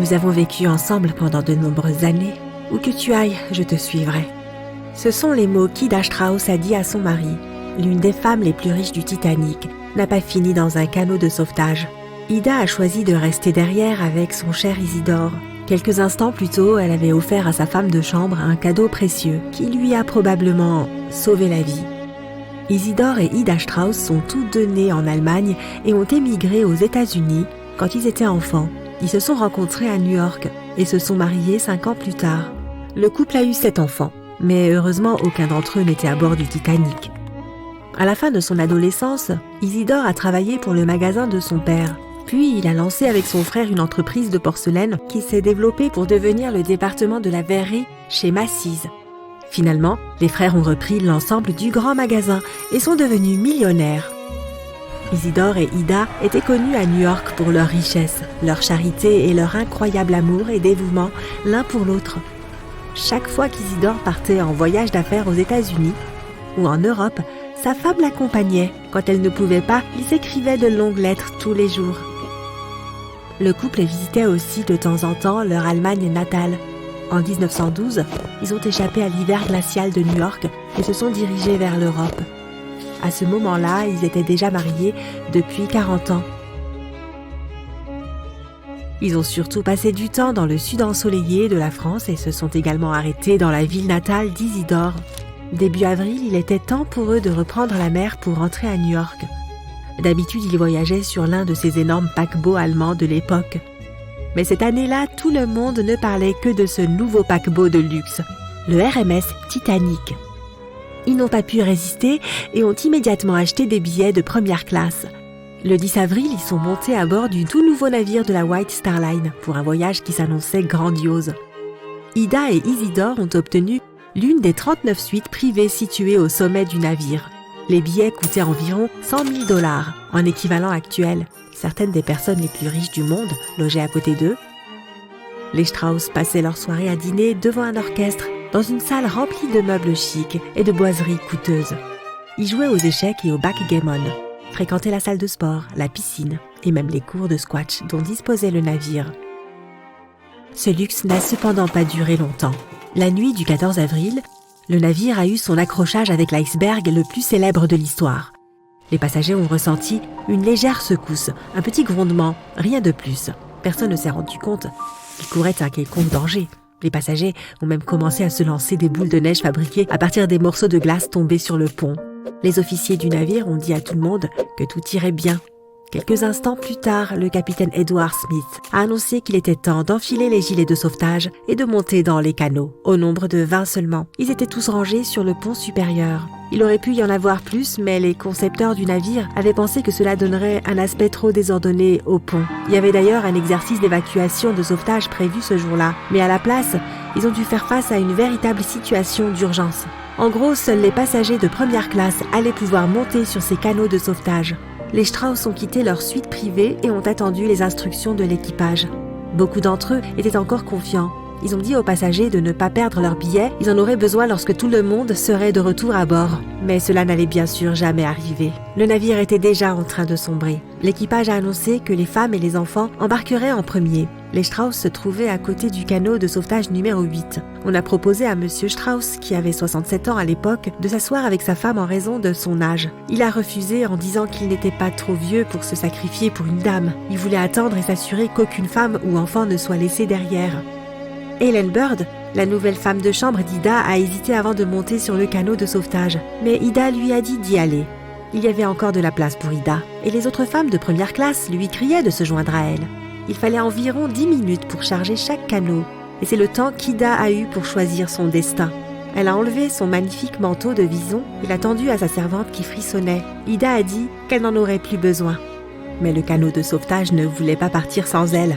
Nous avons vécu ensemble pendant de nombreuses années. Où que tu ailles, je te suivrai. Ce sont les mots qu'Ida Strauss a dit à son mari. L'une des femmes les plus riches du Titanic n'a pas fini dans un canot de sauvetage. Ida a choisi de rester derrière avec son cher Isidore. Quelques instants plus tôt, elle avait offert à sa femme de chambre un cadeau précieux qui lui a probablement sauvé la vie. Isidore et Ida Strauss sont tous deux nés en Allemagne et ont émigré aux États-Unis quand ils étaient enfants. Ils se sont rencontrés à New York et se sont mariés 5 ans plus tard. Le couple a eu 7 enfants, mais heureusement aucun d'entre eux n'était à bord du Titanic. À la fin de son adolescence, Isidore a travaillé pour le magasin de son père. Puis il a lancé avec son frère une entreprise de porcelaine qui s'est développée pour devenir le département de la verrerie chez Macy's. Finalement, les frères ont repris l'ensemble du grand magasin et sont devenus millionnaires. Isidore et Ida étaient connus à New York pour leur richesse, leur charité et leur incroyable amour et dévouement l'un pour l'autre. Chaque fois qu'Isidore partait en voyage d'affaires aux États-Unis ou en Europe, sa femme l'accompagnait. Quand elle ne pouvait pas, ils s'écrivaient de longues lettres tous les jours. Le couple visitait aussi de temps en temps leur Allemagne natale. En 1912, ils ont échappé à l'hiver glacial de New York et se sont dirigés vers l'Europe. À ce moment-là, ils étaient déjà mariés depuis 40 ans. Ils ont surtout passé du temps dans le sud ensoleillé de la France et se sont également arrêtés dans la ville natale d'Isidore. Début avril, il était temps pour eux de reprendre la mer pour rentrer à New York. D'habitude, ils voyageaient sur l'un de ces énormes paquebots allemands de l'époque. Mais cette année-là, tout le monde ne parlait que de ce nouveau paquebot de luxe, le RMS Titanic. Ils n'ont pas pu résister et ont immédiatement acheté des billets de première classe. Le 10 avril, ils sont montés à bord du tout nouveau navire de la White Star Line pour un voyage qui s'annonçait grandiose. Ida et Isidore ont obtenu l'une des 39 suites privées situées au sommet du navire. Les billets coûtaient environ 100 000 $, en équivalent actuel. Certaines des personnes les plus riches du monde logeaient à côté d'eux. Les Strauss passaient leur soirée à dîner devant un orchestre, dans une salle remplie de meubles chics et de boiseries coûteuses. Ils jouaient aux échecs et au backgammon, fréquentaient la salle de sport, la piscine et même les cours de squash dont disposait le navire. Ce luxe n'a cependant pas duré longtemps. La nuit du 14 avril, le navire a eu son accrochage avec l'iceberg le plus célèbre de l'histoire. Les passagers ont ressenti une légère secousse, un petit grondement, rien de plus. Personne ne s'est rendu compte qu'il courait un quelconque danger. Les passagers ont même commencé à se lancer des boules de neige fabriquées à partir des morceaux de glace tombés sur le pont. Les officiers du navire ont dit à tout le monde que tout irait bien. Quelques instants plus tard, le capitaine Edward Smith a annoncé qu'il était temps d'enfiler les gilets de sauvetage et de monter dans les canots. Au nombre de 20 seulement, ils étaient tous rangés sur le pont supérieur. Il aurait pu y en avoir plus, mais les concepteurs du navire avaient pensé que cela donnerait un aspect trop désordonné au pont. Il y avait d'ailleurs un exercice d'évacuation de sauvetage prévu ce jour-là, mais à la place, ils ont dû faire face à une véritable situation d'urgence. En gros, seuls les passagers de première classe allaient pouvoir monter sur ces canots de sauvetage. Les Strauss ont quitté leur suite privée et ont attendu les instructions de l'équipage. Beaucoup d'entre eux étaient encore confiants. Ils ont dit aux passagers de ne pas perdre leurs billets, ils en auraient besoin lorsque tout le monde serait de retour à bord. Mais cela n'allait bien sûr jamais arriver. Le navire était déjà en train de sombrer. L'équipage a annoncé que les femmes et les enfants embarqueraient en premier. Les Strauss se trouvaient à côté du canot de sauvetage numéro 8. On a proposé à Monsieur Strauss, qui avait 67 ans à l'époque, de s'asseoir avec sa femme en raison de son âge. Il a refusé en disant qu'il n'était pas trop vieux pour se sacrifier pour une dame. Il voulait attendre et s'assurer qu'aucune femme ou enfant ne soit laissée derrière. Ellen Bird, la nouvelle femme de chambre d'Ida, a hésité avant de monter sur le canot de sauvetage. Mais Ida lui a dit d'y aller. Il y avait encore de la place pour Ida. Et les autres femmes de première classe lui criaient de se joindre à elle. Il fallait environ 10 minutes pour charger chaque canot. Et c'est le temps qu'Ida a eu pour choisir son destin. Elle a enlevé son magnifique manteau de vison et l'a tendu à sa servante qui frissonnait. Ida a dit qu'elle n'en aurait plus besoin. Mais le canot de sauvetage ne voulait pas partir sans elle.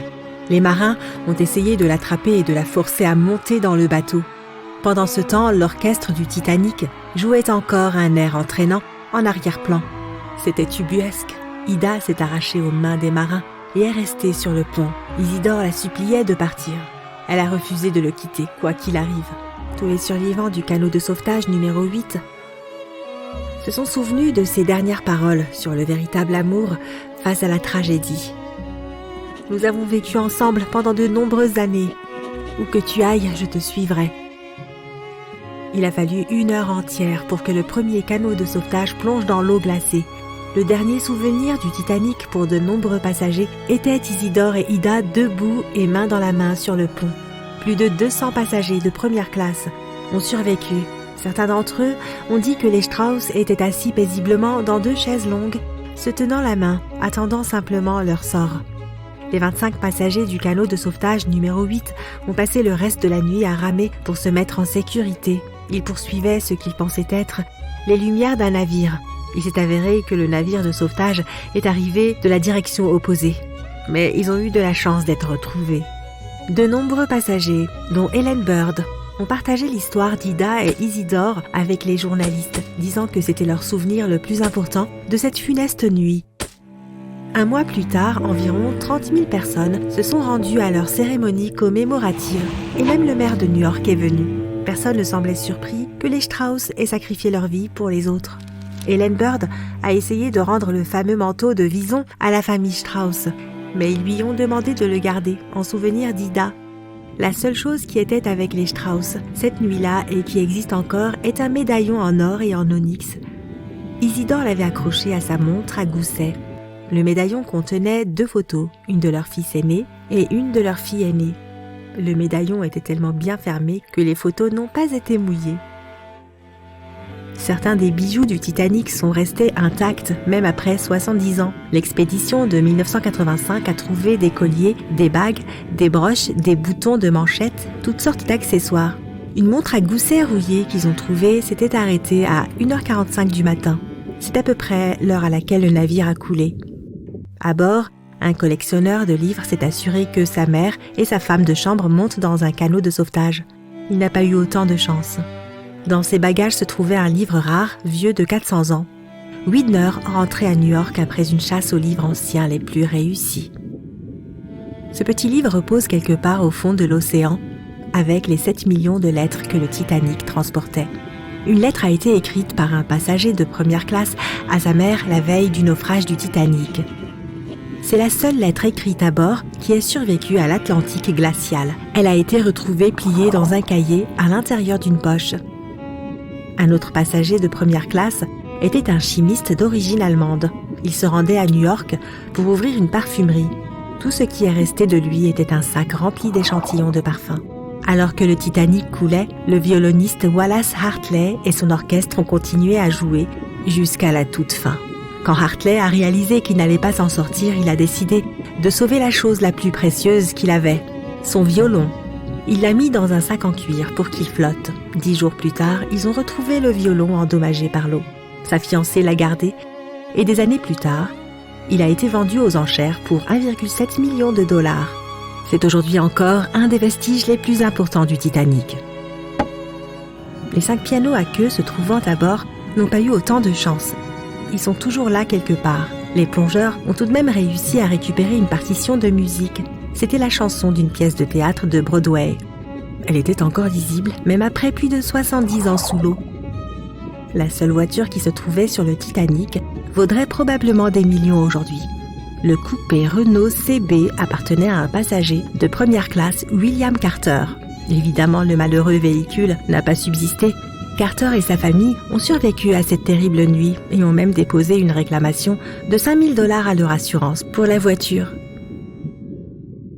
Les marins ont essayé de l'attraper et de la forcer à monter dans le bateau. Pendant ce temps, l'orchestre du Titanic jouait encore un air entraînant en arrière-plan. C'était ubuesque. Ida s'est arrachée aux mains des marins et est restée sur le pont. Isidore la suppliait de partir. Elle a refusé de le quitter, quoi qu'il arrive. Tous les survivants du canot de sauvetage numéro 8 se sont souvenus de ses dernières paroles sur le véritable amour face à la tragédie. Nous avons vécu ensemble pendant de nombreuses années. Où que tu ailles, je te suivrai. » Il a fallu 1 heure entière pour que le premier canot de sauvetage plonge dans l'eau glacée. Le dernier souvenir du Titanic pour de nombreux passagers était Isidore et Ida debout et main dans la main sur le pont. Plus de 200 passagers de première classe ont survécu. Certains d'entre eux ont dit que les Strauss étaient assis paisiblement dans 2 chaises longues, se tenant la main, attendant simplement leur sort. Les 25 passagers du canot de sauvetage numéro 8 ont passé le reste de la nuit à ramer pour se mettre en sécurité. Ils poursuivaient ce qu'ils pensaient être les lumières d'un navire. Il s'est avéré que le navire de sauvetage est arrivé de la direction opposée. Mais ils ont eu de la chance d'être retrouvés. De nombreux passagers, dont Helen Bird, ont partagé l'histoire d'Ida et Isidore avec les journalistes, disant que c'était leur souvenir le plus important de cette funeste nuit. 1 mois plus tard, environ 30 000 personnes se sont rendues à leur cérémonie commémorative et même le maire de New York est venu. Personne ne semblait surpris que les Strauss aient sacrifié leur vie pour les autres. Helen Bird a essayé de rendre le fameux manteau de Vison à la famille Strauss, mais ils lui ont demandé de le garder en souvenir d'Ida. La seule chose qui était avec les Strauss cette nuit-là et qui existe encore est un médaillon en or et en onyx. Isidore l'avait accroché à sa montre à gousset. Le médaillon contenait 2 photos, une de leur fils aîné et une de leur fille aînée. Le médaillon était tellement bien fermé que les photos n'ont pas été mouillées. Certains des bijoux du Titanic sont restés intacts, même après 70 ans. L'expédition de 1985 a trouvé des colliers, des bagues, des broches, des boutons de manchettes, toutes sortes d'accessoires. Une montre à gousset rouillé qu'ils ont trouvée s'était arrêtée à 1h45 du matin. C'est à peu près l'heure à laquelle le navire a coulé. À bord, un collectionneur de livres s'est assuré que sa mère et sa femme de chambre montent dans un canot de sauvetage. Il n'a pas eu autant de chance. Dans ses bagages se trouvait un livre rare, vieux de 400 ans. Widner rentrait à New York après une chasse aux livres anciens les plus réussis. Ce petit livre repose quelque part au fond de l'océan, avec les 7 millions de lettres que le Titanic transportait. Une lettre a été écrite par un passager de première classe à sa mère la veille du naufrage du Titanic. C'est la seule lettre écrite à bord qui ait survécu à l'Atlantique glacial. Elle a été retrouvée pliée dans un cahier à l'intérieur d'une poche. Un autre passager de première classe était un chimiste d'origine allemande. Il se rendait à New York pour ouvrir une parfumerie. Tout ce qui est resté de lui était un sac rempli d'échantillons de parfums. Alors que le Titanic coulait, le violoniste Wallace Hartley et son orchestre ont continué à jouer jusqu'à la toute fin. Quand Hartley a réalisé qu'il n'allait pas s'en sortir, il a décidé de sauver la chose la plus précieuse qu'il avait, son violon. Il l'a mis dans un sac en cuir pour qu'il flotte. 10 jours plus tard, ils ont retrouvé le violon endommagé par l'eau. Sa fiancée l'a gardé et des années plus tard, il a été vendu aux enchères pour 1,7 million de dollars. C'est aujourd'hui encore un des vestiges les plus importants du Titanic. Les 5 pianos à queue se trouvant à bord n'ont pas eu autant de chance. Ils sont toujours là quelque part. Les plongeurs ont tout de même réussi à récupérer une partition de musique. C'était la chanson d'une pièce de théâtre de Broadway. Elle était encore lisible, même après plus de 70 ans sous l'eau. La seule voiture qui se trouvait sur le Titanic vaudrait probablement des millions aujourd'hui. Le coupé Renault CB appartenait à un passager de première classe, William Carter. Évidemment, le malheureux véhicule n'a pas subsisté. Carter et sa famille ont survécu à cette terrible nuit et ont même déposé une réclamation de 5 000 $ à leur assurance pour la voiture.